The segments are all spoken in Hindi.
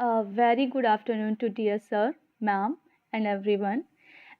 A very good afternoon to dear sir, ma'am, and everyone,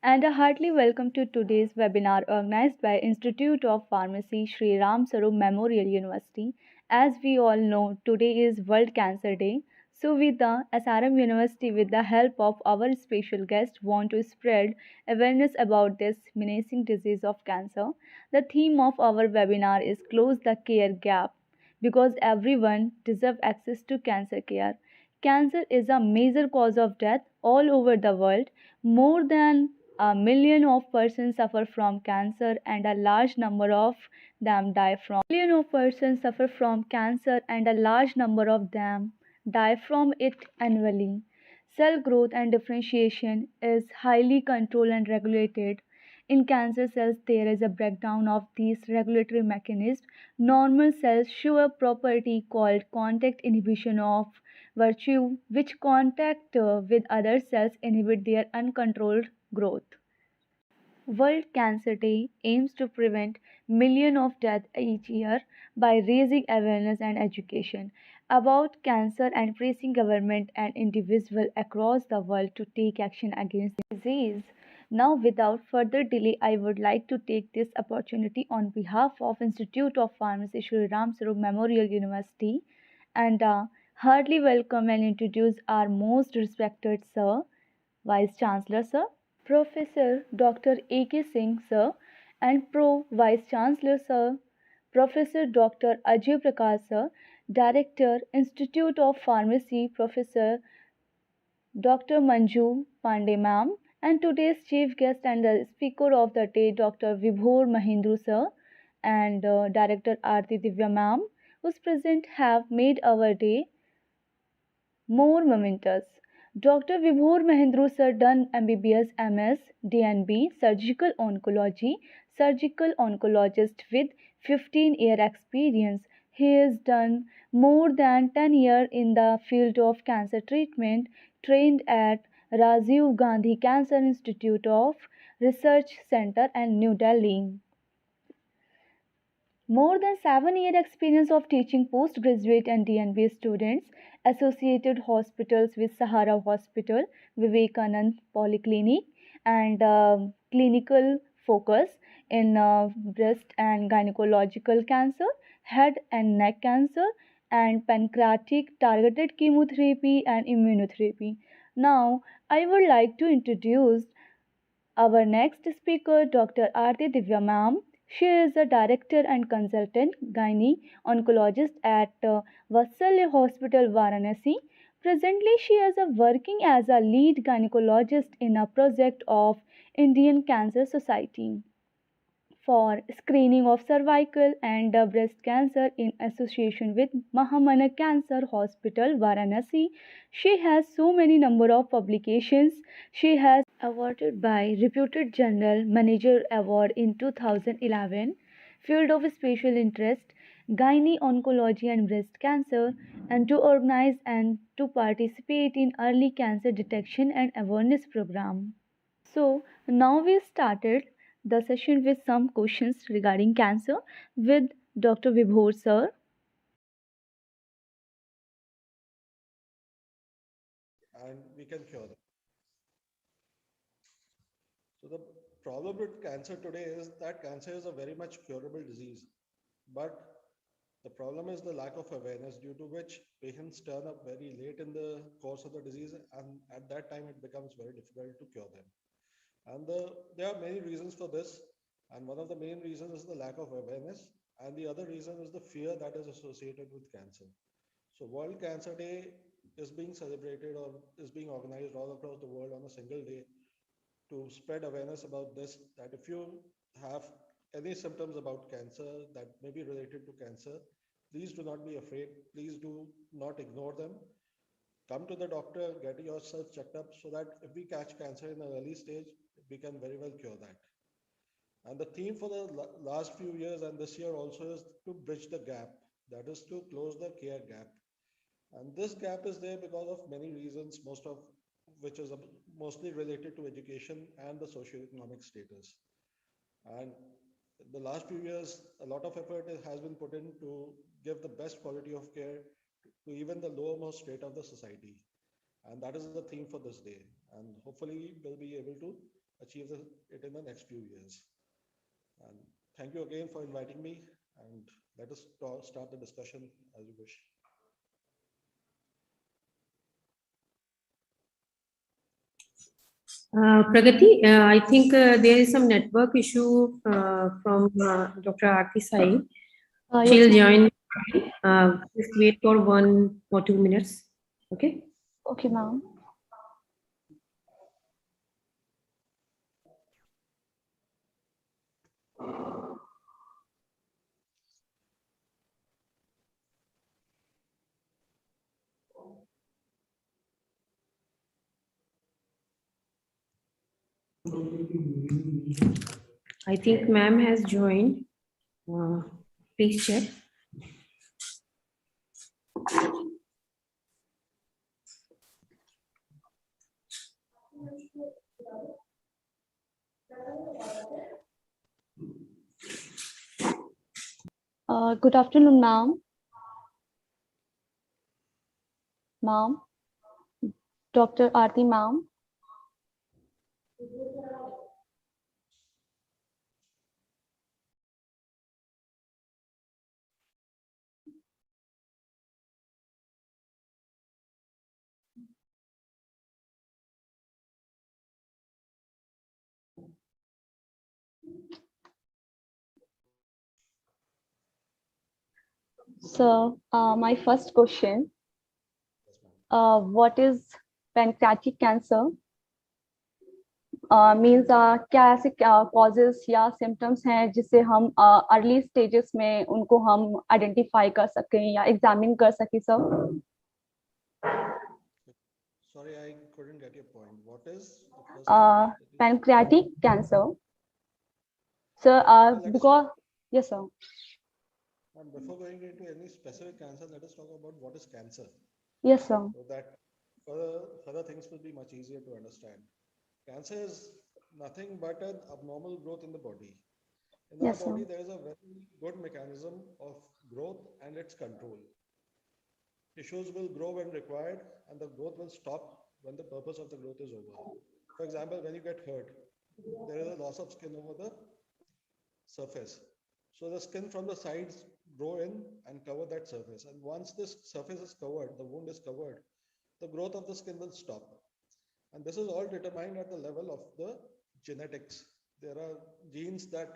and a heartily welcome to today's webinar organized by Institute of Pharmacy, Sri Ram Saroop Memorial University. As we all know, today is World Cancer Day. So, with the SRM University, with the help of our special guest, want to spread awareness about this menacing disease of cancer. The theme of our webinar is Close the Care Gap because everyone deserves access to cancer care. Cancer is a major cause of death all over the world. More than a million of persons suffer from cancer and a large number of them die from million of persons suffer from cancer and a large number of them die from it annually. Cell growth and differentiation is highly controlled and regulated. In cancer cells, there is a breakdown of these regulatory mechanisms. Normal cells show a property called contact inhibition of virtue, which contact with other cells inhibit their uncontrolled growth. World Cancer Day aims to prevent millions of deaths each year by raising awareness and education about cancer and pressing government and individuals across the world to take action against the disease. Now, without further delay, I would like to take this opportunity on behalf of Institute of Pharmacy Shri Ram Saroop Memorial University and heartily welcome and introduce our most respected Sir, Vice Chancellor Sir, Professor Dr. A.K. Singh Sir, and Pro Vice Chancellor Sir, Professor Dr. Ajay Prakash Sir, Director, Institute of Pharmacy, Professor Dr. Manju Pandey Ma'am, and today's chief guest and the speaker of the day, Dr. Vibhor Mahindru Sir, and Director Aarti Divya Ma'am, whose present have made our day more momentous. Dr. Vibhor Mahendru Sir done MBBS MS DNB Surgical Oncology, surgical oncologist with 15-year experience. He has done more than 10 years in the field of cancer treatment, trained at Rajiv Gandhi Cancer Institute of Research Center and New Delhi. More than 7 year experience of teaching postgraduate and DNB students, associated hospitals with Sahara Hospital, Vivekanand Polyclinic, and clinical focus in breast and gynecological cancer, head and neck cancer, and pancreatic targeted chemotherapy and immunotherapy. Now, I would like to introduce our next speaker, Dr. Aarti Divya Ma'am. She is a director and consultant gynae oncologist at Vatsalya Hospital, Varanasi. Presently, she is working as a lead gynecologist in a project of Indian Cancer Society for screening of cervical and breast cancer in association with Mahamana Cancer Hospital, Varanasi. She has so many number of publications. She has awarded by reputed General Manager Award in 2011. Field of special interest, gynae oncology and breast cancer, and to organize and to participate in early cancer detection and awareness program. So now we started the session with some questions regarding cancer with Dr. Vibhor sir. and we can cure them. So the problem with cancer today is that cancer is a very much curable disease, but the problem is the lack of awareness due to which patients turn up very late in the course of the disease, and at that time it becomes very difficult to cure them. There are many reasons for this, and one of the main reasons is the lack of awareness, and the other reason is the fear that is associated with cancer. So World Cancer Day is being celebrated or is being organized all across the world on a single day to spread awareness about this, that if you have any symptoms about cancer that may be related to cancer, please do not be afraid. Please do not ignore them. Come to the doctor, get yourself checked up so that if we catch cancer in an early stage, we can very well cure that. And the theme for the last few years and this year also is to bridge the gap, that is to close the care gap. And this gap is there because of many reasons, most of which is mostly related to education and the socioeconomic status. And the last few years, a lot of effort has been put in to give the best quality of care to even the lowermost strata of the society. And that is the theme for this day. And hopefully, we'll be able to achieve it in the next few years. And thank you again for inviting me. And let us start the discussion as you wish. Pragati, I think there is some network issue from Dr. Aarti Sai. Yes, She'll ma'am. join. Just wait for 1 or 2 minutes. Okay. Okay, ma'am. I think ma'am has joined. Please check. Good afternoon, ma'am. Ma'am, Dr. Aarti, ma'am. So, my first question, Yes, ma'am. what is pancreatic cancer? Means क्या ऐसे कॉजेस या सिम्टम्स हैं जिससे हम अर्ली स्टेजेस में उनको हम आइडेंटिफाई कर सकें या एग्जामिन कर सकें sir? Sorry, I couldn't get your point. What is the first thing? Pancreatic cancer. Sir, Let us because yes, sir. And before going into any specific cancer, let us talk about what is cancer, Yes, sir. so that further things will be much easier to understand. Cancer is nothing but an abnormal growth in the body. In our Yes, sir. body, there is a very good mechanism of growth and its control. Tissues will grow when required, and the growth will stop when the purpose of the growth is over. For example, when you get hurt, there is a loss of skin over the surface. So the skin from the sides grow in and cover that surface. And once this surface is covered, the wound is covered, the growth of the skin will stop. And this is all determined at the level of the genetics. There are genes that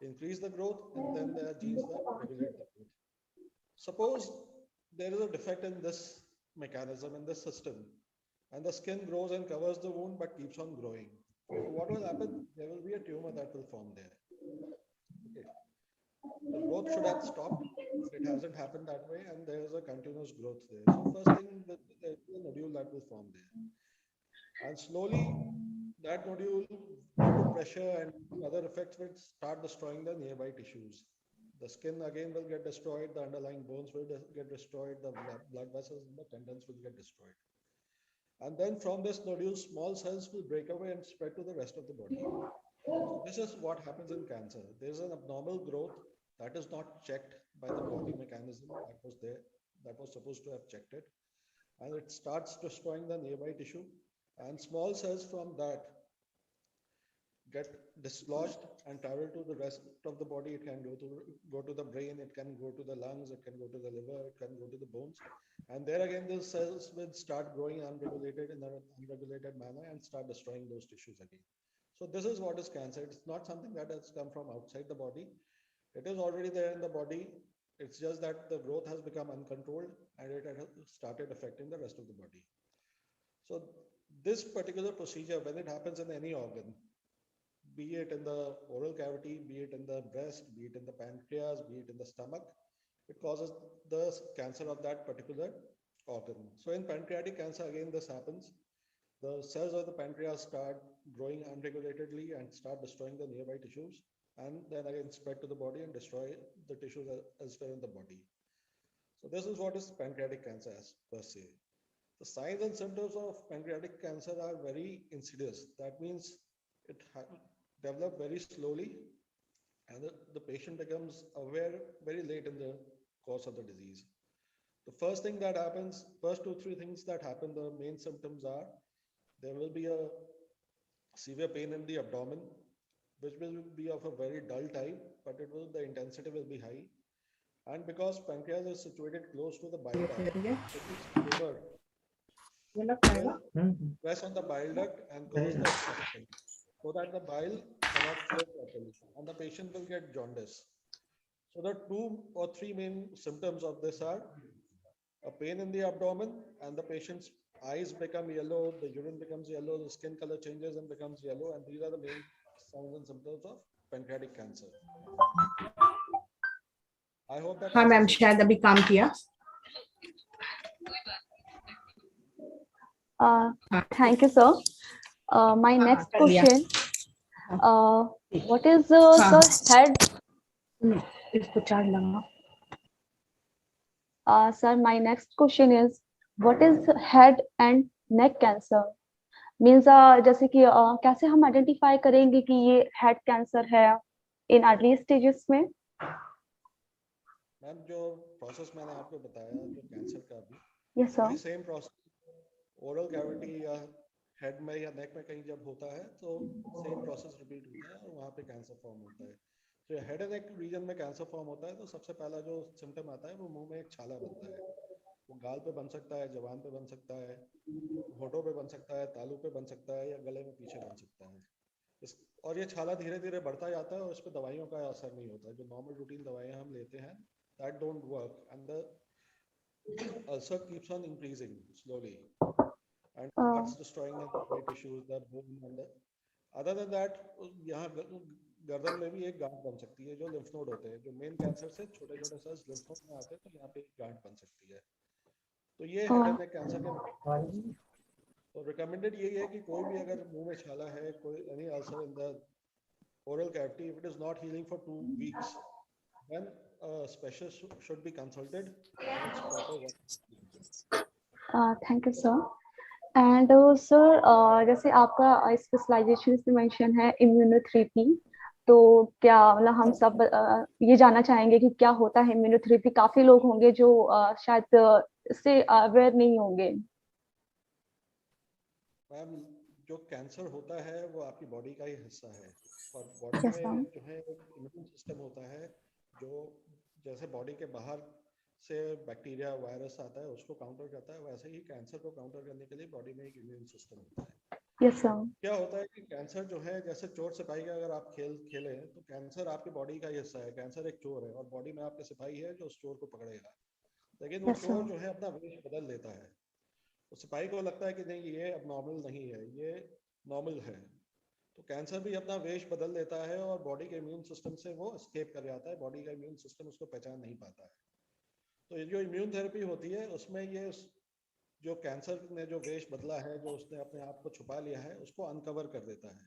increase the growth, and then there are genes that regulate the growth. Suppose there is a defect in this mechanism, in this system, and the skin grows and covers the wound but keeps on growing. So what will happen? There will be a tumor that will form there. Okay. The growth should have stopped, but it hasn't happened that way, and there is a continuous growth there. So first thing, there is a nodule that will form there, and slowly that nodule, due to pressure and other effects, will start destroying the nearby tissues. The skin again will get destroyed, the underlying bones will get destroyed, the blood vessels and the tendons will get destroyed. And then from this nodule, small cells will break away and spread to the rest of the body. So this is what happens in cancer. There is an abnormal growth that is not checked by the body mechanism that was there, that was supposed to have checked it. And it starts destroying the nearby tissue. And small cells from that get dislodged and travel to the rest of the body. It can go to the brain, it can go to the lungs, it can go to the liver, it can go to the bones. And there again, the cells will start growing unregulated in an unregulated manner and start destroying those tissues again. So this is what is cancer. It's not something that has come from outside the body. It is already there in the body. It's just that the growth has become uncontrolled and it has started affecting the rest of the body. So this particular procedure, when it happens in any organ, be it in the oral cavity, be it in the breast, be it in the pancreas, be it in the stomach, it causes the cancer of that particular organ. So in pancreatic cancer, again, this happens. The cells of the pancreas start growing unregulatedly and start destroying the nearby tissues, and then again spread to the body and destroy the tissues elsewhere in the body. So this is what is pancreatic cancer as per se. The signs and symptoms of pancreatic cancer are very insidious. That means it develops very slowly, and the patient becomes aware very late in the course of the disease. The first thing that happens, first 2-3 things that happen, the main symptoms are there will be a severe pain in the abdomen, which will be of a very dull type, but the intensity will be high. And because pancreas is situated close to the bile duct, British liver will press on the bile duct and cause the obstruction so that the bile cannot flow properly and the patient will get jaundice. So the 2 or 3 main symptoms of this are a pain in the abdomen and the patient's eyes become yellow, the urine becomes yellow, the skin color changes and becomes yellow, and these are the main signs and symptoms of pancreatic cancer. I hope that हाँ मैम answers it. शायद अभी काम किया Thank you, sir. My हाँ, next कर लिया। question, what is हाँ। the head? इसको चार्ज लगा Sir, my next question is, what is head and neck cancer? Means जैसे कि कैसे हम आइडेंटिफाई करेंगे कि ये हेड कैंसर है इन अर्ली स्टेजेस में? मैम जो प्रोसेस मैंने आपको बताया जो कैंसर का भी यस सर। वही सेम प्रोसेस ओरल कैविटी या हेड में या नेक में कहीं जब होता है तो सेम प्रोसेस रिपीट होता है और वहाँ पे कैंसर फॉर्म होता है। तो हेड एंड नेक रीजन में कैंसर फॉर्म होता है तो सबसे पहला जो सिम्टम आता है वो मुंह में एक छाला बनता है। वो गाल पे बन सकता है, जबान पे बन सकता है, होठों पे बन सकता है, तालू पे बन सकता है या गले में पीछे बन सकता है। और ये छाला धीरे धीरे बढ़ता जाता है और इस पर दवाइयों का असर नहीं होता। जो नॉर्मल रूटीन दवाइयाँ हम लेते हैं that don't work and the ulcer keeps on increasing slowly and starts destroying the blood tissues, the bone and the other than that यहाँ गर्दन में भी एक गांठ बन सकती है जो लिम्फ नोड होते हैं। जो मेन कैंसर से छोटे छोटे सेल्स लिम्फ नोड में आते हैं तो यहाँ पे एक गांठ बन सकती है। तो ये हेड एंड नेक कैंसर के तो रिकमेंडेड यही है कि कोई भी अगर मुंह में छाला है, कोई any ulcer in the oral cavity, if it is not healing for 2 weeks, then a specialist should be consulted and it's proper work. Thank you sir. And sir जैसे आपका स्पेशलाइजेशन में मेंशन है इम्यूनोथेरेपी, तो क्या मतलब हम सब ये जानना चाहेंगे कि क्या होता है इम्यूनोथेरेपी? काफी लोग होंगे जो शायद इससे अवेयर नहीं होंगे। मैम जो कैंसर होता है वो आपकी बॉडी का ही हिस्सा है और बॉडी में जो है एक इम्यून सिस्टम होता है जो जैसे बॉडी के बाहर से बैक्टीरिया वायरस आता है उसको काउंटर करता है, वैसे ही कैंसर को काउंटर करने के लिए बॉडी में एक इम्यून सिस्टम होता है। Yes sir. क्या होता है कि कैंसर जो है जैसे चोर सिपाही का अगर आप खेले तो कैंसर आपकी बॉडी का ही हिस्सा है। कैंसर एक चोर है और बॉडी में आपके सिपाही है जो उस चोर को पकड़ेगा, लेकिन वो चोर जो है अपना वेश बदल लेता है। तो सिपाही को लगता है कि नहीं ये अब नॉर्मल नहीं है, ये नॉर्मल है। तो कैंसर भी अपना वेश बदल लेता है और बॉडी के इम्यून सिस्टम से वो एस्केप कर जाता है। बॉडी का इम्यून सिस्टम उसको पहचान नहीं पाता है। तो ये जो इम्यून थेरेपी होती है उसमें ये जो कैंसर ने जो वेश बदला है, जो उसने अपने आप को छुपा लिया है, उसको अनकवर कर देता है,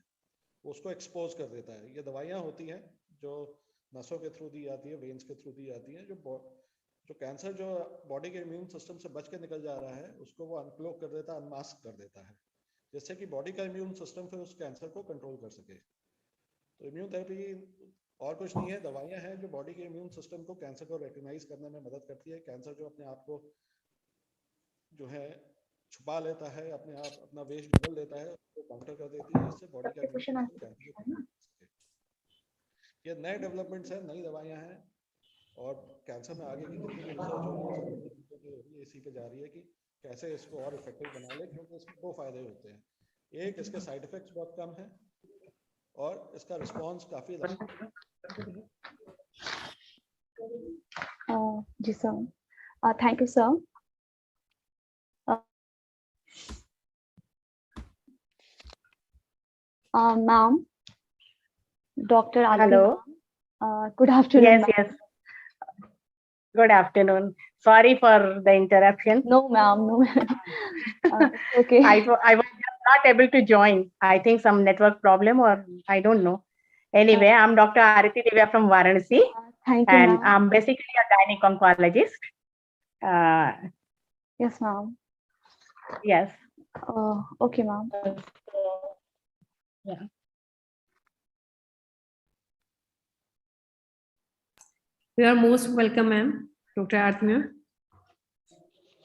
उसको एक्सपोज कर देता है। ये दवाइयाँ होती हैं जो नसों के थ्रू दी जाती है, वेन्स के थ्रू दी जाती है। जो कैंसर जो बॉडी के इम्यून सिस्टम से बच के निकल जा रहा है उसको वो अनक्लोक कर देता है, अनमास्क कर देता है, जिससे कि बॉडी का इम्यून सिस्टम फिर उस कैंसर को कंट्रोल कर सके। तो इम्यून थेरेपी और कुछ नहीं है, दवाइयाँ हैं जो बॉडी के इम्यून सिस्टम को कैंसर को रिकॉग्नाइज करने में मदद करती है। कैंसर जो अपने आप को जो है छुपा लेता है, अपने आप अपना वेश बदल लेता है, उसको काउंटर कर देती है, जिससे बॉडी का इम्यून सिस्टम कैंसर को कंट्रोल कर सके। ये नए डेवलपमेंट्स हैं, नई दवाइयाँ हैं और कैंसर में आगे की जितनी भी रिसर्च हो रही है इसी पे जा रही है कि कैसे इसको और इफेक्टिव बना ले, क्योंकि इसमें 2 फायदे होते हैं। एक, इसके साइड इफेक्ट्स बहुत कम है और इसका रिस्पॉन्स काफी जी sir, thank you sir. Ma'am, Dr. Aarti. Hello. Good afternoon. Yes. Good afternoon. Sorry for the interruption. No, ma'am. No. Okay. I was not able to join. I think some network problem or I don't know. Anyway, I'm Dr. Aarti Divya from Varanasi. Thank you, and I'm basically a gynec oncologist. Yes, ma'am. Yes. Okay, ma'am. Yeah. You are most welcome, ma'am. Dr. Aarti ma'am.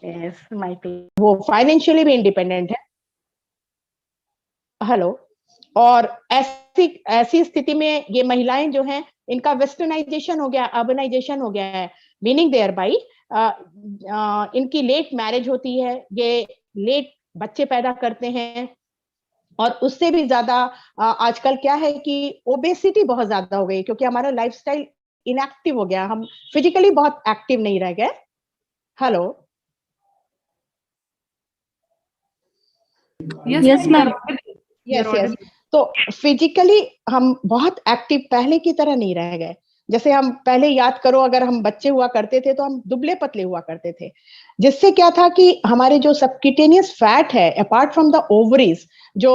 Yes, my parents. वो फाइनेंशियली भी इंडिपेंडेंट है। हेलो। और ऐसी ऐसी स्थिति में ये महिलाएं जो हैं, इनका वेस्टर्नाइजेशन हो गया, अर्बनाइजेशन हो गया है, मीनिंग देयर बाई इनकी लेट मैरिज होती है, ये लेट बच्चे पैदा करते हैं, और उससे भी ज्यादा आजकल क्या है कि ओबेसिटी बहुत ज्यादा हो गई, क्योंकि हमारा लाइफस्टाइल इनएक्टिव हो गया, हम फिजिकली बहुत एक्टिव नहीं रह गए। Hello. Yes, ma'am. Yes yes. तो फिजिकली हम बहुत एक्टिव पहले की तरह नहीं रह गए। जैसे हम पहले याद करो, अगर हम बच्चे हुआ करते थे तो हम दुबले पतले हुआ करते थे, जिससे क्या था कि हमारे जो सबक्यूटेनियस फैट है, अपार्ट फ्रॉम द ओवरीज जो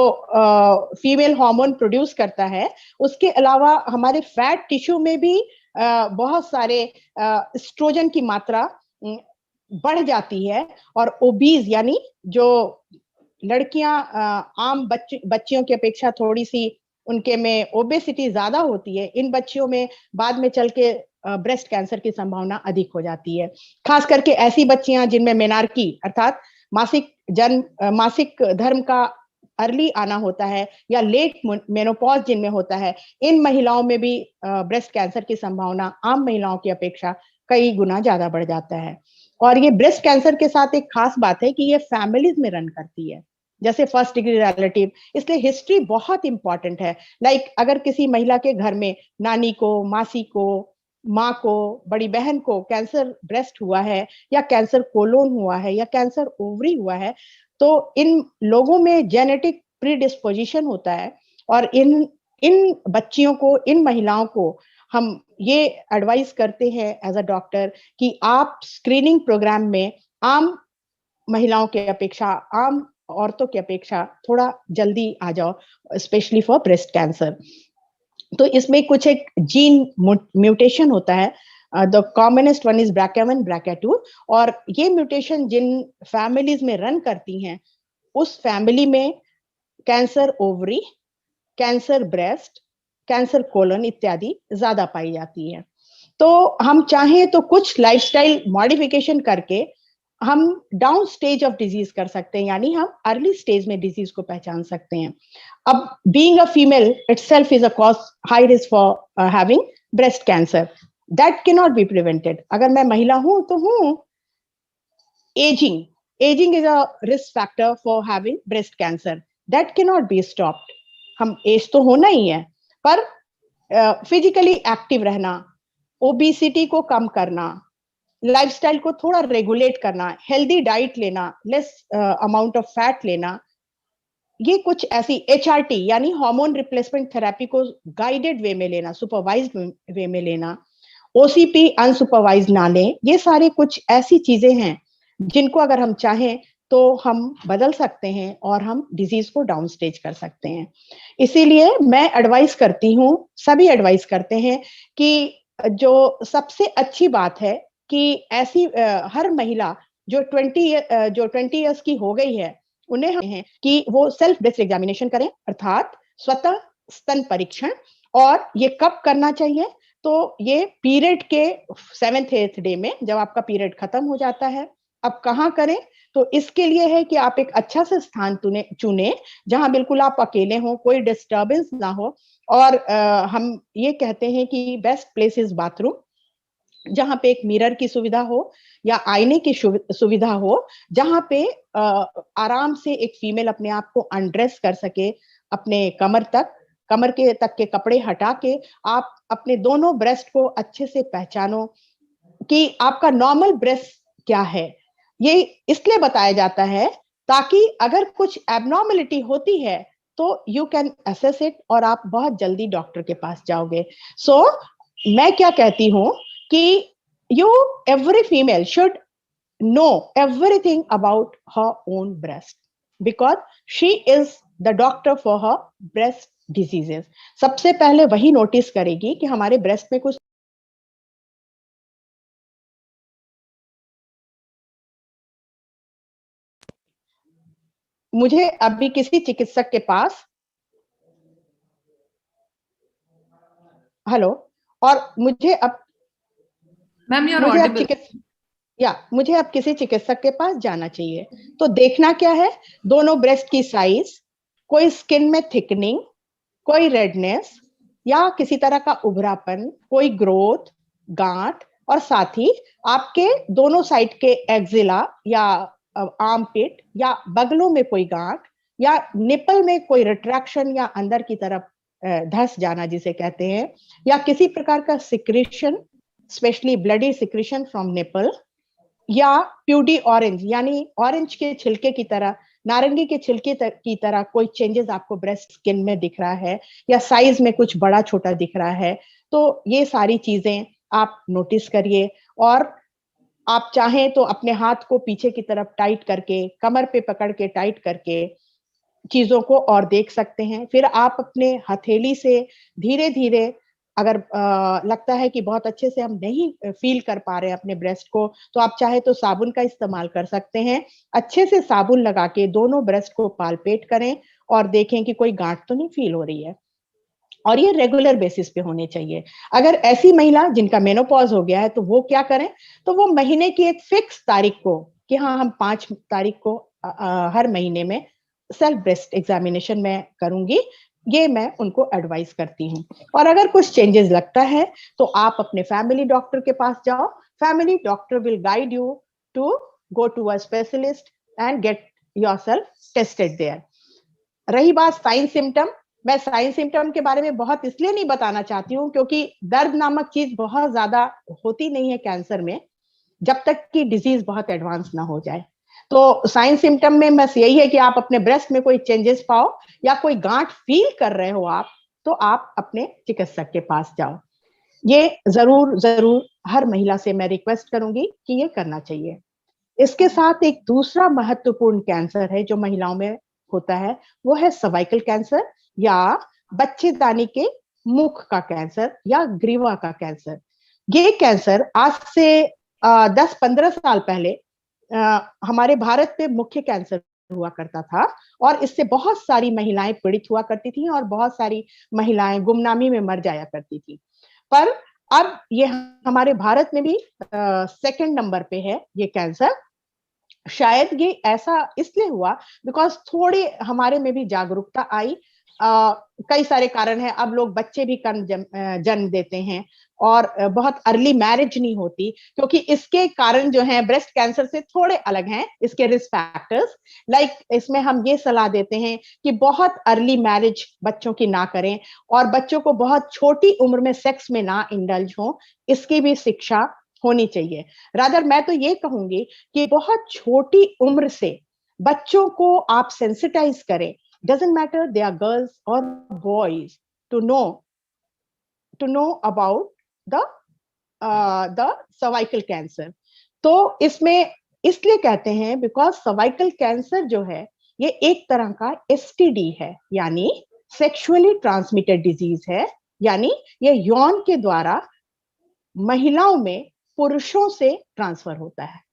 फीमेल हार्मोन प्रोड्यूस करता है, उसके अलावा हमारे फैट टिश्यू में भी बहुत सारे एस्ट्रोजन की मात्रा बढ़ जाती है, और ओबीज यानी जो लड़कियां आम बच्चियों की अपेक्षा थोड़ी सी उनके में ओबेसिटी ज्यादा होती है, इन बच्चियों में बाद में चल के ब्रेस्ट कैंसर की संभावना अधिक हो जाती है। खास करके ऐसी बच्चियां जिनमें मेनार्की अर्थात मासिक धर्म का अर्ली आना होता है, या लेट मेनोपॉज जिनमें होता है, इन महिलाओं में भी ब्रेस्ट कैंसर की संभावना आम महिलाओं की अपेक्षा कई गुना ज्यादा बढ़ जाता है। और ये ब्रेस्ट कैंसर के साथ एक खास बात है कि ये फैमिलीज में रन करती है, जैसे फर्स्ट डिग्री रिलेटिव, इसलिए हिस्ट्री बहुत इंपॉर्टेंट है। लाइक अगर किसी महिला के घर में नानी को, मासी को, माँ को, बड़ी बहन को कैंसर ब्रेस्ट हुआ है, या कैंसर कोलोन हुआ है, या कैंसर ओवरी हुआ है, तो इन लोगों में जेनेटिक प्रीडिस्पोजिशन होता है। और इन इन बच्चियों को, इन महिलाओं को हम ये एडवाइस करते हैं एज अ डॉक्टर कि आप स्क्रीनिंग प्रोग्राम में आम महिलाओं के अपेक्षा, आम औरतों की अपेक्षा थोड़ा जल्दी आ जाओ, स्पेशली फॉर ब्रेस्ट कैंसर। तो इसमें कुछ एक जीन म्यूटेशन होता है, the commonest one is BRCA1 BRCA2, और ये म्यूटेशन जिन फैमिलीज में रन करती हैं, उस फैमिली में cancer ovary, cancer breast, cancer colon इत्यादि ज्यादा पाई जाती है। तो हम चाहें तो कुछ लाइफस्टाइल मॉडिफिकेशन करके हम डाउन स्टेज ऑफ डिजीज कर सकते हैं, यानी हम अर्ली स्टेज में डिजीज को पहचान सकते हैं। अब being a female itself is a cause high risk for having breast cancer, that can not be prevented. अगर मैं महिला हूं तो हूं, ageing is a risk factor for having breast cancer, that can not be stopped. हम एज तो होना ही है, पर फिजिकली एक्टिव रहना, ओबेसिटी को कम करना, लाइफस्टाइल को थोड़ा रेगुलेट करना, हेल्दी डाइट लेना, लेस अमाउंट ऑफ फैट लेना, ये कुछ ऐसी HRT यानी हार्मोन रिप्लेसमेंट थेरेपी को गाइडेड वे में लेना, सुपरवाइज्ड वे में लेना, OCP अनसुपरवाइज्ड ना लें, ये सारे कुछ ऐसी चीजें हैं जिनको अगर हम चाहें तो हम बदल सकते हैं और हम डिजीज को डाउन स्टेज कर सकते हैं। इसीलिए मैं एडवाइस करती हूँ, सभी एडवाइस करते हैं कि जो सबसे अच्छी बात है कि ऐसी हर महिला जो 20 इयर्स की हो गई है, उन्हें हैं कि वो सेल्फ ब्रेस्ट एग्जामिनेशन करें, अर्थात स्वतः स्तन परीक्षण। और ये कब करना चाहिए? तो ये पीरियड के 7th 8th डे में, जब आपका पीरियड खत्म हो जाता है। अब कहाँ करें? तो इसके लिए है कि आप एक अच्छा सा स्थान चुने जहां बिल्कुल आप अकेले हो, कोई डिस्टर्बेंस ना हो। और हम ये कहते हैं कि बेस्ट प्लेस इज बाथरूम, जहां पे एक मिरर की सुविधा हो या आईने की सुविधा हो, जहां पे आराम से एक फीमेल अपने आप को अनड्रेस कर सके, अपने कमर के तक के कपड़े हटा के आप अपने दोनों ब्रेस्ट को अच्छे से पहचानो कि आपका नॉर्मल ब्रेस्ट क्या है। ये इसलिए बताया जाता है ताकि अगर कुछ एबनॉर्मलिटी होती है तो यू कैन असेस इट और आप बहुत जल्दी डॉक्टर के पास जाओगे। सो मैं क्या कहती हूँ कि every female should know everything about her own breast, because she is the doctor for her breast diseases. सबसे पहले वही नोटिस करेगी कि हमारे ब्रेस्ट में कुछ। मुझे अभी किसी चिकित्सक के पास, हेलो, और मुझे अब Ma'am, you're मुझे अब audible. या मुझे अब किसी चिकित्सक के पास जाना चाहिए। तो देखना क्या है, दोनों ब्रेस्ट की साइज, कोई स्किन में थिकनिंग, कोई रेडनेस या किसी तरह का उभरापन, कोई ग्रोथ, गांठ, और साथ ही आपके दोनों साइड के एक्जिला या आर्म पिट या बगलों में कोई गांठ या निपल में कोई रिट्रैक्शन या अंदर की तरफ धस जाना जिसे कहते हैं, या किसी प्रकार का secretion, specially bloody secretion from nipple, या प्यूडी ऑरेंज यानी ऑरेंज के छिलके की तरह, नारंगी के छिलके की तरह कोई चेंजेस आपको ब्रेस्ट स्किन में दिख रहा है, या साइज में कुछ बड़ा छोटा दिख रहा है, तो ये सारी चीजें आप नोटिस करिए। और आप चाहें तो अपने हाथ को पीछे की तरफ टाइट करके, कमर पे पकड़ के टाइट करके चीजों को और देख सकते हैं। फिर आप अपने हथेली से धीरे धीरे, अगर लगता है कि बहुत अच्छे से हम नहीं फील कर पा रहे हैं अपने ब्रेस्ट को, तो आप चाहे तो साबुन का इस्तेमाल कर सकते हैं। अच्छे से साबुन लगा के दोनों ब्रेस्ट को पालपेट करें और देखें कि कोई गांठ तो नहीं फील हो रही है, और ये रेगुलर बेसिस पे होने चाहिए। अगर ऐसी महिला जिनका मेनोपॉज हो गया है तो वो क्या करें, तो वो महीने की एक फिक्स तारीख को, कि हाँ हम 5 तारीख को हर महीने में सेल्फ ब्रेस्ट एग्जामिनेशन में करूंगी, ये मैं उनको एडवाइस करती हूँ। और अगर कुछ चेंजेस लगता है तो आप अपने फैमिली डॉक्टर के पास जाओ, family doctor will guide you to go to a specialist and get yourself tested there. रही बात साइन सिम्टम, मैं साइन सिम्टम के बारे में बहुत इसलिए नहीं बताना चाहती हूँ क्योंकि दर्द नामक चीज बहुत ज्यादा होती नहीं है कैंसर में, जब तक कि डिजीज बहुत एडवांस ना हो जाए। तो साइन सिम्टम में बस यही है कि आप अपने ब्रेस्ट में कोई चेंजेस पाओ या कोई गांठ फील कर रहे हो आप, तो आप अपने चिकित्सक के पास जाओ। ये जरूर जरूर हर महिला से मैं रिक्वेस्ट करूंगी कि ये करना चाहिए। इसके साथ एक दूसरा महत्वपूर्ण कैंसर है जो महिलाओं में होता है, वो है सर्वाइकल कैंसर या बच्चेदानी के मुख का कैंसर या ग्रीवा का कैंसर। ये कैंसर आज से 10-15 साल पहले हमारे भारत में मुख्य कैंसर हुआ करता था, और इससे बहुत सारी महिलाएं पीड़ित हुआ करती थी और बहुत सारी महिलाएं गुमनामी में मर जाया करती थी। पर अब ये हमारे भारत में भी सेकंड नंबर पे है ये कैंसर। शायद ये ऐसा इसलिए हुआ बिकॉज थोड़ी हमारे में भी जागरूकता आई। कई सारे कारण हैं, अब लोग बच्चे भी कम जन्म देते हैं और बहुत अर्ली मैरिज नहीं होती, क्योंकि इसके कारण जो है ब्रेस्ट कैंसर से थोड़े अलग हैं इसके रिस्क फैक्टर्स। लाइक इसमें हम ये सलाह देते हैं कि बहुत अर्ली मैरिज बच्चों की ना करें, और बच्चों को बहुत छोटी उम्र में सेक्स में ना इंडल्ज हो, इसकी भी शिक्षा होनी चाहिए। रादर मैं तो ये कहूंगी कि बहुत छोटी उम्र से बच्चों को आप सेंसिटाइज करें, doesn't matter they are girls or boys, to know about the cervical cancer। तो इसमें इसलिए कहते हैं बिकॉज सर्वाइकल कैंसर जो है ये एक तरह का एसटीडी है, यानी सेक्सुअली ट्रांसमिटेड डिजीज है, यानी ये यौन के द्वारा महिलाओं में पुरुषों से ट्रांसफर होता है।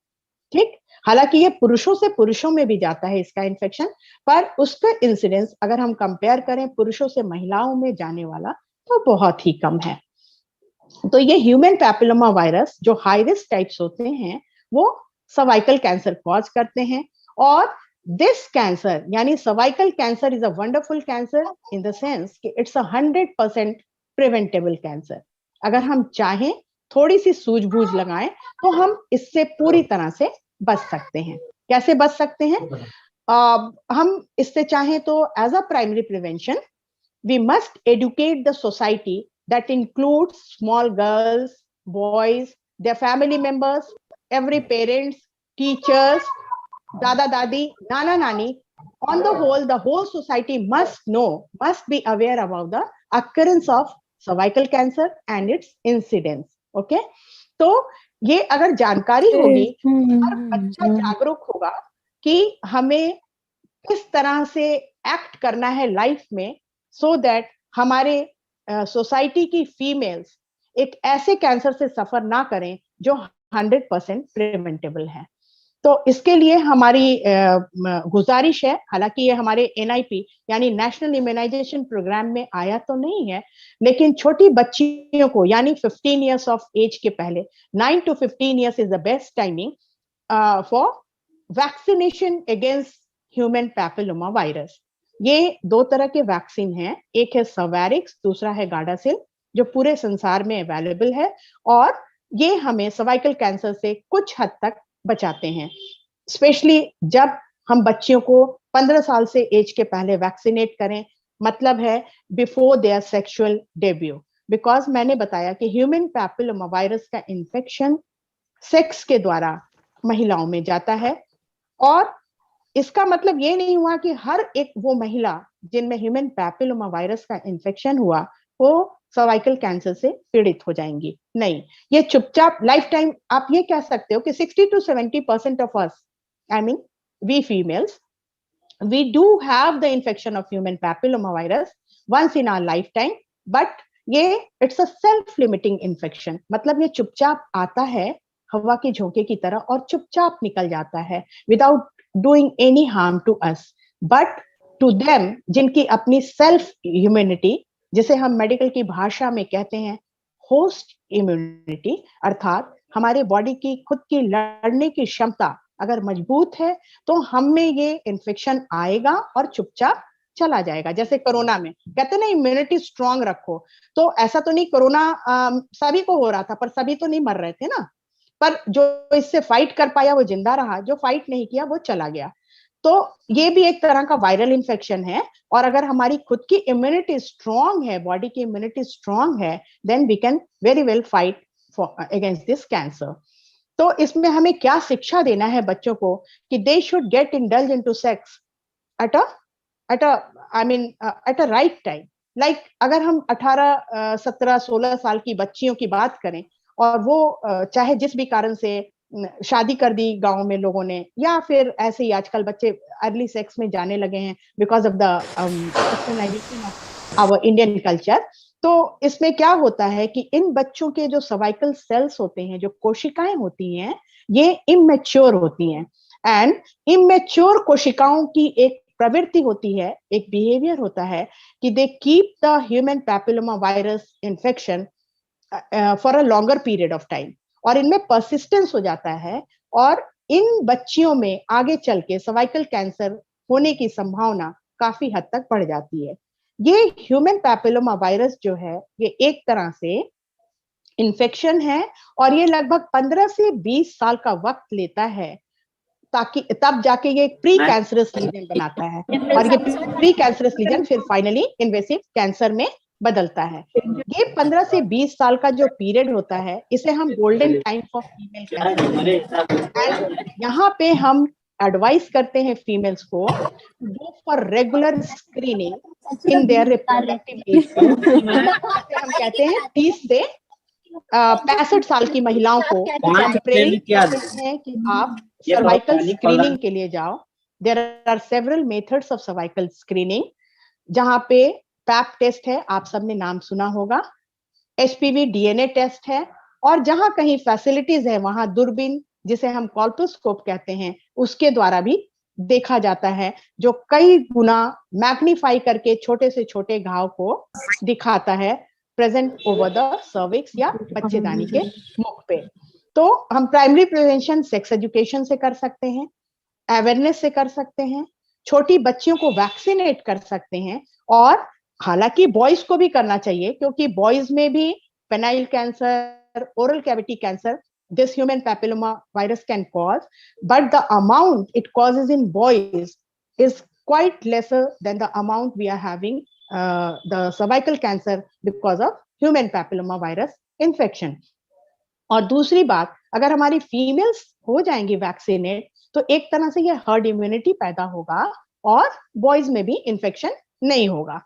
ठीक, हालांकि ये पुरुषों से पुरुषों में भी जाता है इसका इन्फेक्शन, पर उसका इंसिडेंस अगर हम कंपेयर करें पुरुषों से महिलाओं में जाने वाला तो बहुत ही कम है। तो ये ह्यूमन पैपिलोमा वायरस जो हाई रिस्क टाइप्स होते हैं वो सर्वाइकल कैंसर कॉज करते हैं, और दिस कैंसर यानी cervical cancer is a wonderful cancer in the sense कि इट्स 100% प्रिवेंटेबल कैंसर। अगर हम चाहें, थोड़ी सी सूझबूझ लगाएं, तो हम इससे पूरी तरह से बच सकते हैं। कैसे बच सकते हैं? हम इससे चाहें तो as a primary prevention we must educate the society that includes small girls, boys, their family members, every parents, teachers, dada dadi, nana nani. On the whole society must be aware about the occurrence of cervical cancer and its incidence. Okay, तो ये अगर जानकारी होगी, हर बच्चा जागरूक होगा कि हमें किस तरह से एक्ट करना है लाइफ में, so that हमारे सोसाइटी की फीमेल्स एक ऐसे कैंसर से सफर ना करें जो 100% प्रिवेंटेबल है। तो इसके लिए हमारी गुजारिश है, हालांकि ये हमारे NIP यानी नेशनल इम्यूनाइजेशन प्रोग्राम में आया तो नहीं है, लेकिन छोटी बच्चियों को यानी 15 इयर्स ऑफ एज के पहले 9 to 15 years is the best timing for vaccination against human papilloma virus. ये 2 तरह के वैक्सीन हैं, एक है सर्वैरिक्स, दूसरा है गार्डासिल, जो पूरे संसार में अवेलेबल है और ये हमें सर्वाइकल कैंसर से कुछ हद तक बचाते हैं, स्पेशली जब हम बच्चियों को 15 साल से एज के पहले वैक्सीनेट करें, मतलब है before their sexual debut. Because मैंने बताया कि ह्यूमन पैपिलोमा वायरस का इन्फेक्शन सेक्स के द्वारा महिलाओं में जाता है और इसका मतलब ये नहीं हुआ कि हर एक वो महिला जिनमें ह्यूमन पैपिलोमा वायरस का इन्फेक्शन हुआ वो सर्वाइकल कैंसर से पीड़ित हो जाएंगी, नहीं, ये चुपचाप लाइफ टाइम आप ये कह सकते हो कि 60 to 70% of us, I mean we females, we do have the infection of human papilloma virus once in our lifetime, but ये it's a self limiting infection, मतलब ये चुपचाप आता है हवा के झोंके की तरह और चुपचाप निकल जाता है without doing any harm to us, but to them जिनकी अपनी self immunity, जिसे हम मेडिकल की भाषा में कहते हैं होस्ट इम्यूनिटी, अर्थात हमारे बॉडी की खुद की लड़ने की क्षमता अगर मजबूत है तो हम में ये इन्फेक्शन आएगा और चुपचाप चला जाएगा। जैसे कोरोना में कहते ना इम्यूनिटी स्ट्रांग रखो, तो ऐसा तो नहीं कोरोना सभी को हो रहा था पर सभी तो नहीं मर रहे थे ना, पर जो इससे फाइट कर पाया वो जिंदा रहा, जो फाइट नहीं किया वो चला गया। तो ये भी एक तरह का वायरल इन्फेक्शन है और अगर हमारी खुद की इम्यूनिटी स्ट्रांग है, बॉडी की इम्यूनिटी स्ट्रांग है, then we can very well fight against this cancer. तो इसमें हमें क्या शिक्षा देना है बच्चों को कि they should get indulge into sex at a right time. Like अगर हम 18, 17, 16 साल की बच्चियों की बात करें और वो चाहे जिस भी कारण से शादी कर दी गांव में लोगों ने, या फिर ऐसे ही आजकल बच्चे अर्ली सेक्स में जाने लगे हैं because of the westernization of our Indian culture. तो इसमें क्या होता है कि इन बच्चों के जो सर्वाइकल सेल्स होते हैं, जो कोशिकाएं होती हैं, ये इमेच्योर होती हैं एंड इमेच्योर कोशिकाओं की एक प्रवृत्ति होती है, एक बिहेवियर होता है कि they keep the human papilloma virus infection for a longer period of time और इनमें परसिस्टेंस हो जाता है और इन बच्चियों में आगे चल के सर्वाइकल कैंसर होने की संभावना काफी हद तक बढ़ जाती है। ये ह्यूमन पैपिलोमा वायरस जो है ये एक तरह से इन्फेक्शन है और ये लगभग 15 से 20 साल का वक्त लेता है ताकि तब जाके ये प्री कैंसरस लीजन बनाता है और ये प्री कैंसरस लीजन फिर फाइनली इन्वेसिव कैंसर में बदलता है। ये 15 से 20 साल का जो पीरियड होता है इसे हम गोल्डन टाइम फॉर फीमेल कहते हैं। यहाँ पे हम एडवाइस करते हैं फीमेल्स को go for regular screening in their reproductive age. हम कहते हैं 30 से 65 साल की महिलाओं को हम प्रेरित करते हैं कि आप सर्वाइकल स्क्रीनिंग के लिए जाओ। There are several methods of cervical screening, जहां पे पैप टेस्ट है, आप सबने नाम सुना होगा, HPV DNA टेस्ट है और जहां कहीं फैसिलिटीज है वहां दूरबीन जिसे हम कॉल्पोस्कोप कहते हैं उसके द्वारा भी देखा जाता है, जो कई गुना मैग्नीफाई करके छोटे से छोटे घाव को दिखाता है प्रेजेंट ओवर द सर्विक्स या बच्चेदानी के मुख पे। तो हम प्राइमरी प्रिवेंशन सेक्स एजुकेशन से कर सकते हैं, अवेयरनेस से कर सकते हैं, छोटी बच्चियों को वैक्सीनेट कर सकते हैं और हालांकि बॉयज को भी करना चाहिए क्योंकि बॉयज में भी penile cancer, oral cavity cancer this human papilloma virus can cause, but the amount it causes in boys is quite lesser than the amount we are having the cervical cancer because of human papilloma virus infection. और दूसरी बात, अगर हमारी फीमेल्स हो जाएंगी वैक्सीनेट तो एक तरह से ये हर्ड इम्यूनिटी पैदा होगा और बॉयज में भी इन्फेक्शन नहीं होगा।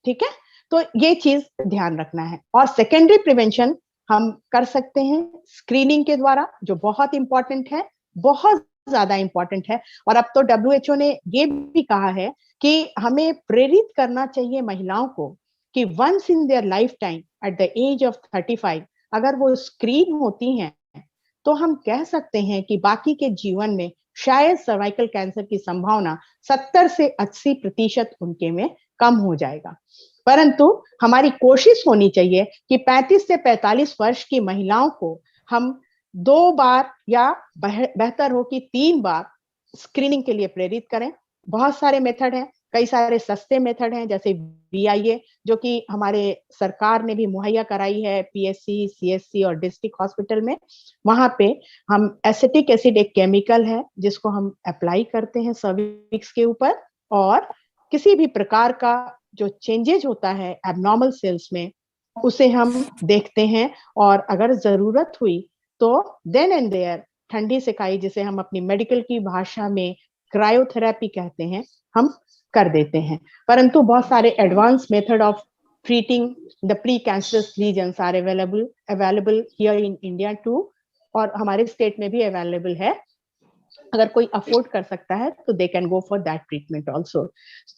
ठीक है, तो ये चीज ध्यान रखना है। और सेकेंडरी प्रिवेंशन हम कर सकते हैं स्क्रीनिंग के द्वारा, जो बहुत इंपॉर्टेंट है, बहुत ज्यादा इंपॉर्टेंट है। और अब तो WHO ने ये भी कहा है कि हमें प्रेरित करना चाहिए महिलाओं को कि once in their life time at the age of 35 अगर वो स्क्रीन होती हैं तो हम कह सकते हैं कि बाकी के जीवन में शायद सर्वाइकल कैंसर की संभावना 70 से 80% उनके में कम हो जाएगा। परंतु हमारी कोशिश होनी चाहिए कि 35 से 45 वर्ष की महिलाओं को हम 2 बार या बेहतर हो कि 3 बार स्क्रीनिंग के लिए प्रेरित करें। बहुत सारे मेथड हैं, कई सारे सस्ते मेथड हैं, जैसे VIA जो कि हमारे सरकार ने भी मुहैया कराई है PSC, CSC और डिस्ट्रिक्ट हॉस्पिटल में। वहां पे हम एसिटिक एसिड एक केमिकल है जिसको हम अप्लाई करते हैं सर्विक्स के ऊपर, और किसी भी प्रकार का जो चेंजेज होता है एबनॉर्मल सेल्स में उसे हम देखते हैं, और अगर जरूरत हुई तो देन एंड देयर ठंडी सिकाई, जिसे हम अपनी मेडिकल की भाषा में क्रायोथेरेपी कहते हैं, हम कर देते हैं। परंतु बहुत सारे advance method of treating the pre cancerous lesions are available here in India too, और हमारे स्टेट में भी अवेलेबल है। अगर कोई अफोर्ड कर सकता है तो they can go for that treatment also.